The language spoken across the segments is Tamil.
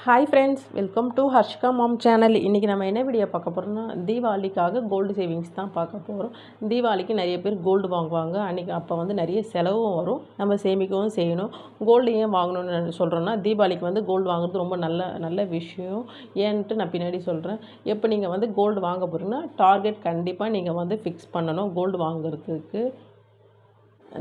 Hi friends, welcome to Harshika ma'am channel. இன்றைக்கி நம்ம என்ன வீடியோ பார்க்க போகிறோம்னா, தீபாவளிக்காக கோல்டு சேவிங்ஸ் தான் பார்க்க போகிறோம். தீபாவளிக்கு நிறைய பேர் கோல்டு வாங்குவாங்க. அப்போ வந்து நிறைய செலவும் வரும், நம்ம சேமிக்கவும் செய்யணும். கோல்டு ஏன் வாங்கணும்னு சொல்கிறோன்னா, தீபாவளிக்கு வந்து கோல்டு வாங்குறது ரொம்ப நல்ல விஷயம். ஏன்ட்டு நான் பின்னாடி சொல்கிறேன். எப்போ நீங்கள் வந்து கோல்டு வாங்க போகிறீங்கன்னா, டார்கெட் கண்டிப்பாக நீங்கள் வந்து ஃபிக்ஸ் பண்ணணும் கோல்டு வாங்குறதுக்கு.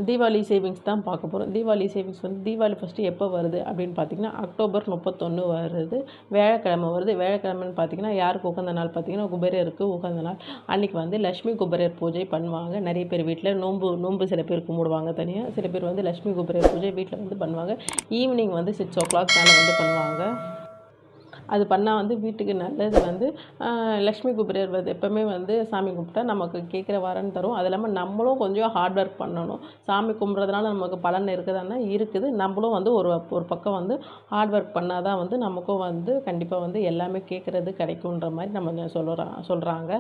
தீபாவளி சேவிங்ஸ் தான் பார்க்க போகிறோம். தீபாவளி சேவிங்ஸ் வந்து தீபாவளி ஃபஸ்ட்டு எப்போ வருது அப்படின்னு பார்த்திங்கன்னா, அக்டோபர் 31 வருது, வியாழக்கிழமை வருது. வியாழக்கிழமைன்னு பார்த்திங்கன்னா யாருக்கு உகந்த நாள் பார்த்திங்கன்னா, குபேரருக்கு உகந்த நாள். அன்றைக்கி வந்து லட்சுமி குபேரர் பூஜை பண்ணுவாங்க. நிறைய பேர் வீட்டில் நோன்பு சில பேர் கும்பிடுவாங்க தனியாக. சில பேர் வந்து லட்சுமி குபேரர் பூஜை வீட்டில் வந்து பண்ணுவாங்க. ஈவினிங் வந்து 6 o'clock மேலே வந்து பண்ணுவாங்க. அது பண்ணால் வந்து வீட்டுக்கு நல்லது. வந்து லக்ஷ்மி குபேரர் வந்து எப்போவுமே வந்து சாமி கும்பிட்டா நமக்கு கேட்குற வரன்னு தரும். அது இல்லாமல் நம்மளும் கொஞ்சம் ஹார்ட் ஒர்க் பண்ணணும். சாமி கும்பிட்றதுனால நமக்கு பலன் இருக்குதானா இருக்குது. நம்மளும் வந்து ஒரு பக்கம் வந்து ஹார்ட் ஒர்க் பண்ணால் தான் வந்து நமக்கும் வந்து கண்டிப்பாக வந்து எல்லாமே கேட்குறது கிடைக்குன்ற மாதிரி நம்ம சொல்கிறாங்க.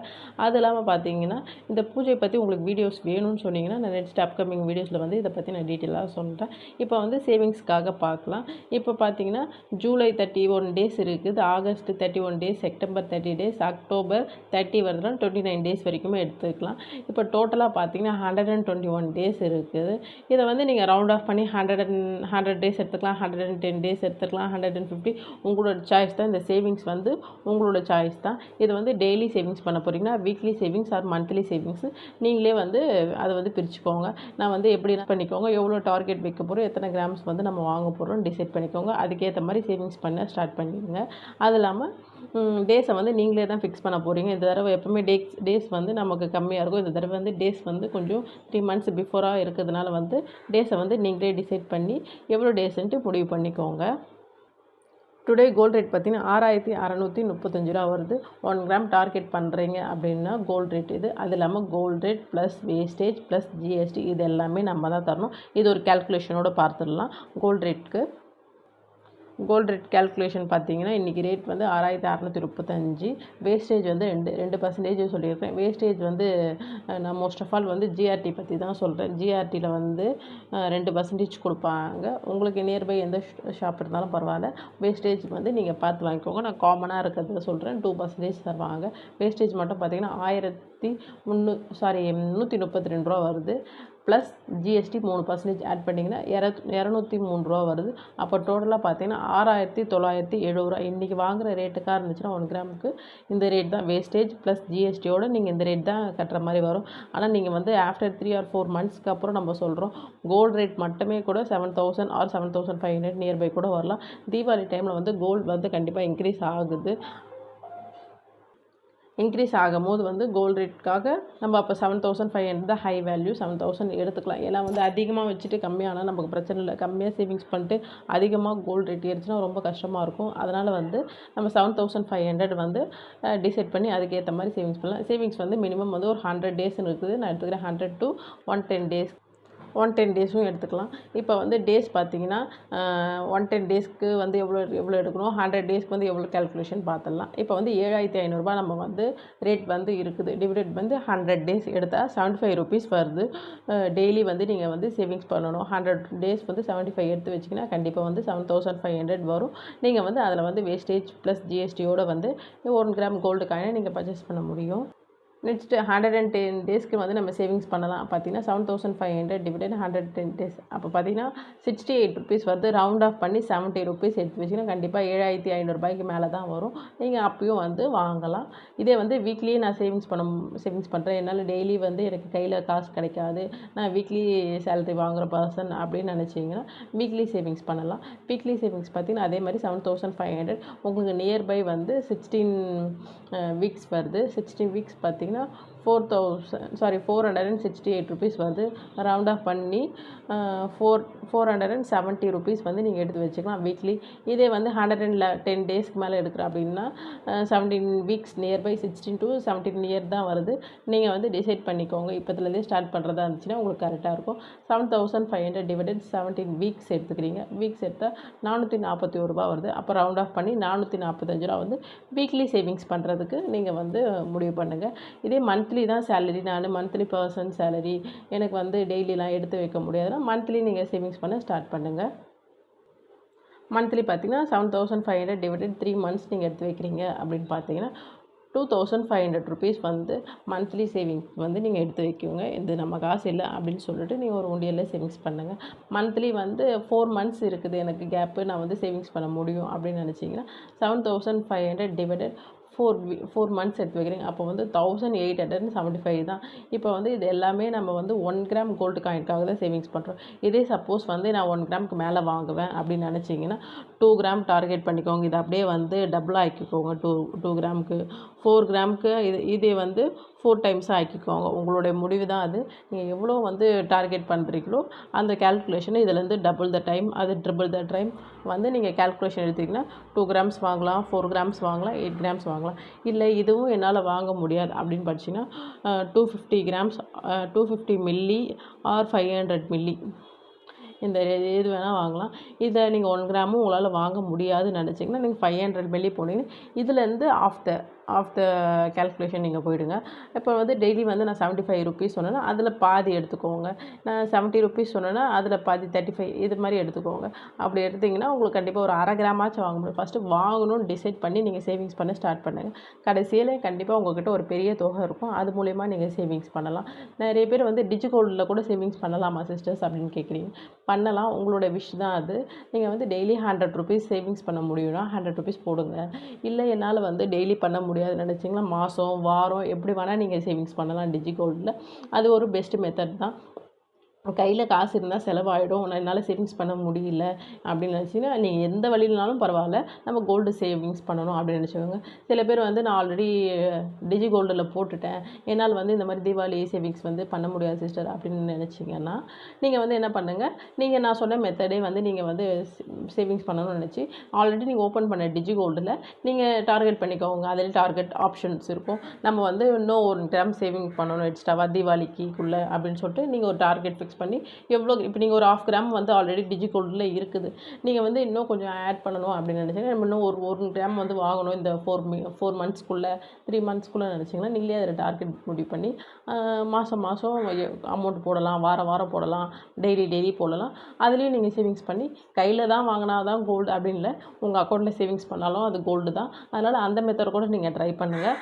அது இல்லாமல் பார்த்தீங்கன்னா, இந்த பூஜை பற்றி உங்களுக்கு வீடியோஸ் வேணும்னு சொன்னீங்கன்னா, நான் நெக்ஸ்ட் அப்கமிங் வீடியோஸில் வந்து இதை பற்றி நான் டீட்டெயிலாக சொல்கிறேன். இப்போ வந்து சேவிங்ஸ்க்காக பார்க்கலாம். இப்போ பார்த்தீங்கன்னா, ஜூலை 31 டேஸ் இருக்குது, August 31 days, September 30 days, October 30 வருதுன்னா 29 டேஸ் வரைக்குமே எடுத்துக்கலாம். இப்போ டோட்டலாக பார்த்தீங்கன்னா 121 டேஸ் இருக்குது. இதை வந்து நீங்கள் ரவுண்ட் ஆஃப் பண்ணி 100 டேஸ் எடுத்துக்கலாம், 110 டேஸ் எடுத்துக்கலாம், 150. உங்களோட சாய்ஸ் தான். இந்த சேவிங்ஸ் வந்து உங்களோட சாய்ஸ் தான். இது வந்து டெய்லி சேவிங்ஸ் பண்ண போகிறீங்கன்னா, weekly savings R monthly savings நீங்களே வந்து அதை வந்து பிரிச்சுக்கோங்க. நான் வந்து எப்படி பண்ணிக்கோங்க, எவ்வளோ டார்கெட் வைக்க போகிறோம், எத்தனை கிராம்ஸ் வந்து நம்ம வாங்க போகிறோம் டிசைட் பண்ணிக்கோங்க. அதுக்கேற்ற மாதிரி சேவிங்ஸ் பண்ண ஸ்டார்ட் பண்ணிடுங்க. அது இல்லாமல் டேஸை வந்து நீங்களே தான் ஃபிக்ஸ் பண்ண போகிறீங்க. இந்த தடவை எப்போவுமே டேஸ் வந்து நமக்கு கம்மியாக இருக்கும். இந்த தடவை வந்து டேஸ் வந்து கொஞ்சம் 3 months பிஃபோராக இருக்கிறதுனால வந்து டேஸை வந்து நீங்களே டிசைட் பண்ணி எவ்வளோ டேஸ்ன்ட்டு முடிவு பண்ணிக்கோங்க. டுடே கோல்டு ரேட் பார்த்திங்கன்னா 6635 ரூபா வருது. 1 கிராம் டார்கெட் பண்ணுறீங்க அப்படின்னா கோல்டு ரேட் இது. அது இல்லாமல் gold rate plus wastage plus GST இது எல்லாமே நம்ம தான் தரணும். இது ஒரு கேல்குலேஷனோடு பார்த்துடலாம். கோல்டு ரேட்டுக்கு கோல்டு ரேட் கேல்குலேஷன் பார்த்தீங்கன்னா, இன்றைக்கி ரேட் வந்து 6635. வேஸ்டேஜ் வந்து 2% சொல்லியிருக்கேன். வேஸ்டேஜ் வந்து நான் மோஸ்ட் ஆஃப் ஆல் வந்து ஜிஆர்டி பற்றி தான் சொல்கிறேன். ஜிஆர்டியில் வந்து 2% கொடுப்பாங்க. உங்களுக்கு நியர்பை எந்த ஷாப் இருந்தாலும் பரவாயில்ல. வேஸ்டேஜ் வந்து நீங்கள் பார்த்து வாங்கிக்கோங்க. நான் காமனாக இருக்கிறத சொல்கிறேன். 2% தருவாங்க. வேஸ்டேஜ் மட்டும் பார்த்தீங்கன்னா 132 ரூபா வருது. ப்ளஸ் ஜிஎஸ்டி 3% ஆட் பண்ணிங்கன்னா 203 ரூபா வருது. அப்போ டோட்டலாக பார்த்தீங்கன்னா 6970 ரூபா. இன்றைக்கி வாங்குகிற ரேட்டுக்காக இருந்துச்சுன்னா 1 கிராமுக்கு இந்த ரேட் தான். வேஸ்டேஜ் ப்ளஸ் ஜிஎஸ்டியோடு நீங்கள் இந்த ரேட் தான் கட்டுற மாதிரி வரும். ஆனால் நீங்கள் வந்து ஆஃப்டர் 3 or 4 monthsக்கு அப்புறம் நம்ம சொல்கிறோம், கோல்டு ரேட் மட்டுமே கூட 7000 or 7500 நியர்பை கூட வரலாம். தீபாவளி டைமில் வந்து கோல்டு வந்து கண்டிப்பாக இன்க்ரீஸ் ஆகுது. இன்க்ரீஸ் ஆகும்போது வந்து கோல்டு ரேட்டுக்காக நம்ம அப்போ 7500 தான் ஹை வேல்யூ. 7000 எடுத்துக்கலாம். ஏன்னா வந்து அதிகமாக வச்சுட்டு கம்மியானால் நமக்கு பிரச்சனை இல்லை. கம்மியாக சேவிங்ஸ் பண்ணிட்டு அதிகமாக கோல்டு ரேட் ஏறிச்சுன்னா ரொம்ப கஷ்டமாக இருக்கும். அதனால் வந்து நம்ம 7500 வந்து டிசைட் பண்ணி அதுக்கேற்ற மாதிரி சேவிங்ஸ் பண்ணலாம். சேவிங்ஸ் வந்து மினிமம் வந்து ஒரு 100 டேஸ்ன்னு இருக்குது. நான் எடுத்துக்கிறேன் 100 to 110 டேஸ். 110 டேஸும் எடுத்துக்கலாம். இப்போ வந்து டேஸ் பார்த்தீங்கன்னா 110 டேஸ்க்கு வந்து எவ்வளோ எடுக்கணும், 100 டேஸ்க்கு வந்து எவ்வளோ கேல்குலேஷன் பார்த்துடலாம். இப்போ வந்து 7500 ரூபா நம்ம வந்து ரேட் வந்து இருக்குது. டிவிடெண்ட் வந்து 100 டேஸ் எடுத்தால் 75 rupees வருது. டெய்லி வந்து நீங்கள் வந்து சேவிங்ஸ் பண்ணணும். 100 டேஸ் வந்து 75 எடுத்து வச்சிங்கன்னா கண்டிப்பாக வந்து 7500 வரும். நீங்கள் வந்து அதில் வந்து வேஸ்டேஜ் ப்ளஸ் ஜிஎஸ்டியோடு வந்து 1 கிராம் கோல்டு காயினை நீங்கள் பர்ச்சேஸ் பண்ண முடியும். நெக்ஸ்ட்டு 110 டேஸ்க்கு வந்து நம்ம சேவிங்ஸ் பண்ணலாம். பார்த்தீங்கன்னா 7500 டிவிடெண்ட் 110 டேஸ். அப்போ பார்த்தீங்கன்னா 68 rupees வருது. ரவுண்ட் ஆஃப் பண்ணி 70 rupees எடுத்து வச்சிங்கன்னா கண்டிப்பாக 7500 ரூபாய்க்கு மேலே தான் வரும். நீங்கள் அப்பயும் வந்து வாங்கலாம். இதே வந்து வீக்லியே நான் சேவிங்ஸ் பண்ணுறேன், என்னால் டெய்லி வந்து எனக்கு கையில் காசு கிடைக்காது, நான் வீக்லி சேலரி வாங்குகிற பர்சன் அப்படின்னு நினச்சிங்கன்னா வீக்லி சேவிங்ஸ் பண்ணலாம். வீக்லி சேவிங்ஸ் பார்த்தீங்கன்னா அதே மாதிரி 7500. உங்களுக்கு நியர்பை வந்து 16 வீக்ஸ் வருது. 16 வீக்ஸ் பார்த்தீங்கன்னா 468 rupees வருது. ரவுண்ட் ஆஃப் பண்ணி 470 rupees வந்து நீங்கள் எடுத்து வச்சுக்கலாம் வீக்லி. இதே வந்து 110 டேஸ்க்கு மேலே எடுக்கிறோம் அப்படின்னா 17 வீக்ஸ் நியர்பை 16 to 17 இயர் தான் வருது. நீங்கள் வந்து டிசைட் பண்ணிக்கோங்க. இப்போதுலேருந்தே ஸ்டார்ட் பண்ணுறதா இருந்துச்சுன்னா உங்களுக்கு கரெக்டாக இருக்கும். 7500 டிவைடட் 17 வீக்ஸ் எடுத்துக்கிறீங்க. வீக்ஸ் எடுத்தால் 441 ரூபா வருது. அப்போ ரவுண்ட் ஆஃப் பண்ணி 445 ரூபா வந்து வீக்லி சேவிங்ஸ் பண்ணுறதுக்கு நீங்கள் வந்து முடிவு பண்ணுங்கள். இதே மந்த்லி தான் சேலரி, நான் மந்த்லி பர்சன் சேலரி, எனக்கு வந்து டெய்லிலாம் எடுத்து வைக்க முடியாதுன்னா மந்த்லி நீங்கள் சேவிங்ஸ் பண்ண ஸ்டார்ட் பண்ணுங்கள். மந்த்லி பார்த்தீங்கன்னா 7500 டிவைடட் 3 மந்த்ஸ் நீங்கள் எடுத்து வைக்கிறீங்க அப்படின்னு பார்த்தீங்கன்னா 2500 ருபீஸ் வந்து மந்த்லி சேவிங்ஸ் வந்து நீங்கள் எடுத்து வைக்குங்க. இது நம்ம காசு இல்லை அப்படின்னு சொல்லிட்டு நீங்கள் ஒரு உண்டியலில் சேவிங்ஸ் பண்ணுங்கள். மந்த்லி வந்து 4 மந்த்ஸ் இருக்குது எனக்கு கேப்பு, நான் வந்து சேவிங்ஸ் பண்ண முடியும் அப்படின்னு நினச்சிங்கன்னா 7500 டிவைடட் 4 மந்த்ஸ் எடுத்து வைக்கிறீங்க. அப்போ வந்து 1875 தான். இப்போ வந்து இது எல்லாமே நம்ம வந்து 1 கிராம் கோல்டு காயின்காக தான் சேவிங்ஸ் பண்ணுறோம். இதே சப்போஸ் வந்து நான் 1 கிராமுக்கு மேலே வாங்குவேன் அப்படின்னு நினச்சிங்கன்னா 2 கிராம் டார்கெட் பண்ணிக்கோங்க. இது அப்படியே வந்து டபுளாக ஆக்கிக்கோங்க. 2 கிராமுக்கு 4 கிராமுக்கு இதே வந்து 4 டைம்ஸாக ஆக்கிக்கோங்க. உங்களுடைய முடிவு தான் அது. நீங்கள் எவ்வளோ வந்து டார்கெட் பண்ணுறீங்களோ அந்த கேல்குலேஷனை இதுலேருந்து டபுள் த டைம் அது ட்ரிபிள் த டைம் வந்து நீங்கள் கேல்குலேஷன் எடுத்திங்கன்னா 2 கிராம்ஸ் வாங்கலாம், 4 கிராம்ஸ் வாங்கலாம், 8 கிராம்ஸ் வாங்கலாம். இல்லை இதுவும் என்னால் வாங்க முடியாது அப்படின்னு படிச்சிங்கன்னா 250 கிராம்ஸ் 250 மில்லி ஆர் 500 மில்லி இந்த இது வேணால் வாங்கலாம். இதை நீங்கள் 1 கிராமும் உங்களால் வாங்க முடியாதுன்னு நினச்சிங்கன்னா நீங்கள் 500 மில்லி போனீங்கன்னா இதுலேருந்து ஆஃப் த கேல்குலேஷன் நீங்கள் போயிடுங்க. இப்போ வந்து டெய்லி வந்து நான் 75 ருபீஸ் சொன்னேன்னா அதில் பாதி எடுத்துக்கோங்க. நான் 70 ருபீஸ் சொன்னேன்னா அதில் பாதி 35 இது மாதிரி எடுத்துக்கோங்க. அப்படி எடுத்திங்கன்னா உங்களுக்கு கண்டிப்பாக ஒரு அரை கிராமாச்சும் வாங்க முடியும். ஃபஸ்ட்டு வாங்கணும்னு டிசைட் பண்ணி நீங்கள் சேவிங்ஸ் பண்ண ஸ்டார்ட் பண்ணுங்கள். கடைசியில் கண்டிப்பாக உங்கள்கிட்ட ஒரு பெரிய தொகை இருக்கும். அது மூலயமா நீங்கள் சேவிங்ஸ் பண்ணலாம். நிறைய பேர் வந்து டிஜிகோல்டில் கூட சேவிங்ஸ் பண்ணலாமா சிஸ்டர்ஸ் அப்படின்னு கேட்குறீங்க. பண்ணலாம், உங்களோட விஷ் தான் அது. நீங்கள் வந்து டெய்லி 100 ருபீஸ் சேவிங்ஸ் பண்ண முடியும்னா 100 ருபீஸ் போடுங்க. இல்லை என்னால் வந்து டெய்லி பண்ண முடியாது நினச்சிங்கன்னா மாதம் வாரம் எப்படி வேணால் நீங்கள் சேவிங்ஸ் பண்ணலாம் டிஜிகோல்டில். அது ஒரு பெஸ்ட் மெத்தட் தான். கையில் காசு இருந்தால் செலவாயிடும், என்னால் சேவிங்ஸ் பண்ண முடியல அப்படின்னு நினச்சிங்கன்னா நீங்கள் எந்த வழியினாலும் பரவாயில்ல, நம்ம கோல்டு சேவிங்ஸ் பண்ணணும் அப்படின்னு நினச்சிக்கோங்க. சில பேர் வந்து நான் ஆல்ரெடி டிஜிகோல்டில் போட்டுட்டேன், என்னால் வந்து இந்த மாதிரி தீபாவளி சேவிங்ஸ் வந்து பண்ண முடியாது சிஸ்டர் அப்படின்னு நினச்சிங்கன்னா நீங்கள் வந்து என்ன பண்ணுங்கள், நீங்கள் நான் சொன்ன மெத்தடே வந்து நீங்கள் வந்து சேவிங்ஸ் பண்ணணும்னு நினச்சி ஆல்ரெடி நீங்கள் ஓப்பன் பண்ண டிஜிகோல்டில் நீங்கள் டார்கெட் பண்ணிக்கோங்க. அதில் டார்கெட் ஆப்ஷன்ஸ் இருக்கும். நம்ம வந்து இன்னும் 1 கிராம் சேவிங் பண்ணணும் எக்ஸ்ட்ராவா தீபாவளிக்குள்ளே அப்படின்னு சொல்லிட்டு நீங்கள் ஒரு டார்கெட் ஃபிக்ஸ் பண்ணி எவ்வளோ இப்போ நீங்கள் ஒரு 1/2 கிராம் வந்து ஆல்ரெடி டிஜிகோல்டில் இருக்குது, நீங்கள் வந்து இன்னும் கொஞ்சம் ஆட் பண்ணணும் அப்படின்னு நினச்சிங்கன்னா நம்ம இன்னும் 1 கிராம் வந்து வாங்கணும் இந்த 4 மந்த்ஸ்க்குள்ளே 3 மந்த்ஸ்க்குள்ளே நினச்சிங்கன்னா நீங்களே அதில் டார்கெட் முடிவு பண்ணி மாதம் அமௌண்ட் போடலாம், வாரம் போடலாம், டெய்லி போடலாம். அதுலேயும் நீங்கள் சேவிங்ஸ் பண்ணி கையில் தான் வாங்கினா தான் கோல்டு அப்படின்னு இல்லை, உங்கள் அக்கௌண்ட்டில் சேவிங்ஸ் பண்ணாலும் அது கோல்டு தான். அதனால் அந்த மெத்தட் கூட நீங்கள் ட்ரை பண்ணுங்கள்.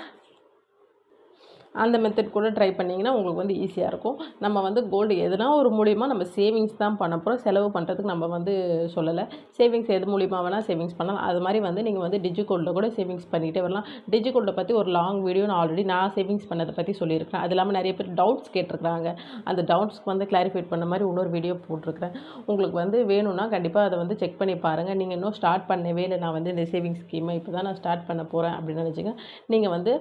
அந்த மெத்தட் கூட ட்ரை பண்ணிங்கன்னா உங்களுக்கு வந்து ஈஸியாக இருக்கும். நம்ம வந்து கோல்டு எதுனா ஒரு மூலிமா நம்ம சேவிங்ஸ் தான் பண்ண போகிறோம், செலவு பண்ணுறதுக்கு நம்ம வந்து சொல்லலை. சேவிங்ஸ் எது மூலிமா வேணால் சேவிங்ஸ் பண்ணலாம். அது மாதிரி வந்து நீங்கள் வந்து டிஜிகோல்டில் கூட சேவிங்ஸ் பண்ணிகிட்டே வரலாம். டிஜிகோல்டை பற்றி ஒரு லாங் வீடியோ நான் ஆல்ரெடி சேவிங்ஸ் பண்ணதை பற்றி சொல்லியிருக்கிறேன். அது இல்லாமல் நிறைய பேர் டவுட்ஸ் கேட்டிருக்கிறாங்க, அந்த டவுட்ஸ்க்கு வந்து கிளாரிஃபைட் பண்ண மாதிரி இன்னொரு வீடியோ போட்டிருக்கிறேன். உங்களுக்கு வந்து வேணும்னா கண்டிப்பாக அதை வந்து செக் பண்ணி பாருங்கள். நீங்கள் இன்னும் ஸ்டார்ட் பண்ணவே இல்லை, நான் வந்து இந்த சேவிங்ஸ் ஸ்கீமை இப்போ தான் நான் ஸ்டார்ட் பண்ண போகிறேன் அப்படின்னு நினச்சிங்க, நீங்கள் வந்து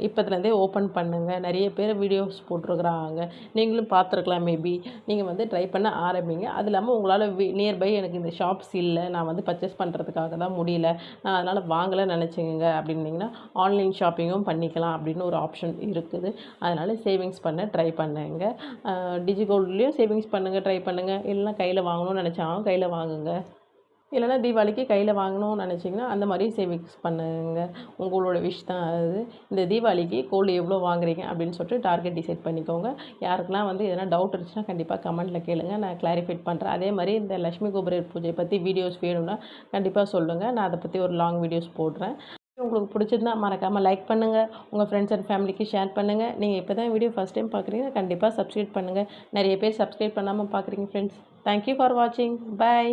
இப்போதுலேருந்தே ஓப்பன் பண்ணுங்கள். நிறைய பேர் வீடியோஸ் போட்டிருக்கிறாங்க, நீங்களும் பார்த்துருக்கலாம். மேபி நீங்கள் வந்து ட்ரை பண்ண ஆரம்பிங்க. அது இல்லாமல் உங்களால் நியர்பை எனக்கு இந்த ஷாப்ஸ் இல்லை, நான் வந்து பர்ச்சேஸ் பண்ணுறதுக்காக தான் முடியல, நான் அதனால் வாங்கலை நினச்சிங்க அப்படின்னிங்கன்னா ஆன்லைன் ஷாப்பிங்கும் பண்ணிக்கலாம் அப்படின்னு ஒரு ஆப்ஷன் இருக்குது. அதனால் சேவிங்ஸ் பண்ண ட்ரை பண்ணுங்கள். டிஜிகோல்ட்லேயும் சேவிங்ஸ் பண்ணுங்கள், ட்ரை பண்ணுங்கள். இல்லைனா கையில் வாங்கணும்னு நினச்சாலும் கையில் வாங்குங்க. இல்லைனா தீபாவளிக்கு கையில் வாங்கணும்னு நினச்சிங்கன்னா அந்த மாதிரி சேவிங்ஸ் பண்ணுங்கள். உங்களோட விஷ் தான் அது. இந்த தீபாவளிக்கு கோல்டு எவ்வளோ வாங்குறீங்க அப்படின்னு சொல்லிட்டு டார்கெட் டிசைட் பண்ணிக்கோங்க. யாருக்கெல்லாம் வந்து எதனா டவுட் இருந்துச்சுன்னா கண்டிப்பாக கமெண்ட்டில் கேளுங்க, நான் கிளாரிஃபைட் பண்ணுறேன். அதே மாதிரி இந்த லட்சுமி குபேரர் பூஜை பற்றி வீடியோஸ் வேணும்னா கண்டிப்பாக சொல்லுங்கள், நான் அதை பற்றி ஒரு லாங் வீடியோஸ் போடுறேன். உங்களுக்கு பிடிச்சிருந்தா மறக்காமல் லைக் பண்ணுங்கள், உங்கள் ஃப்ரெண்ட்ஸ் அண்ட் ஃபேமிலிக்கு ஷேர் பண்ணுங்கள். நீங்கள் இப்போ தான் வீடியோ ஃபஸ்ட் டைம் பார்க்குறீங்க, கண்டிப்பாக சப்ஸ்கிரைப் பண்ணுங்கள். நிறைய பேர் சப்ஸ்கிரைப் பண்ணாமல் பார்க்குறீங்க ஃப்ரெண்ட்ஸ். தேங்க்யூ ஃபார் வாட்சிங். பாய்.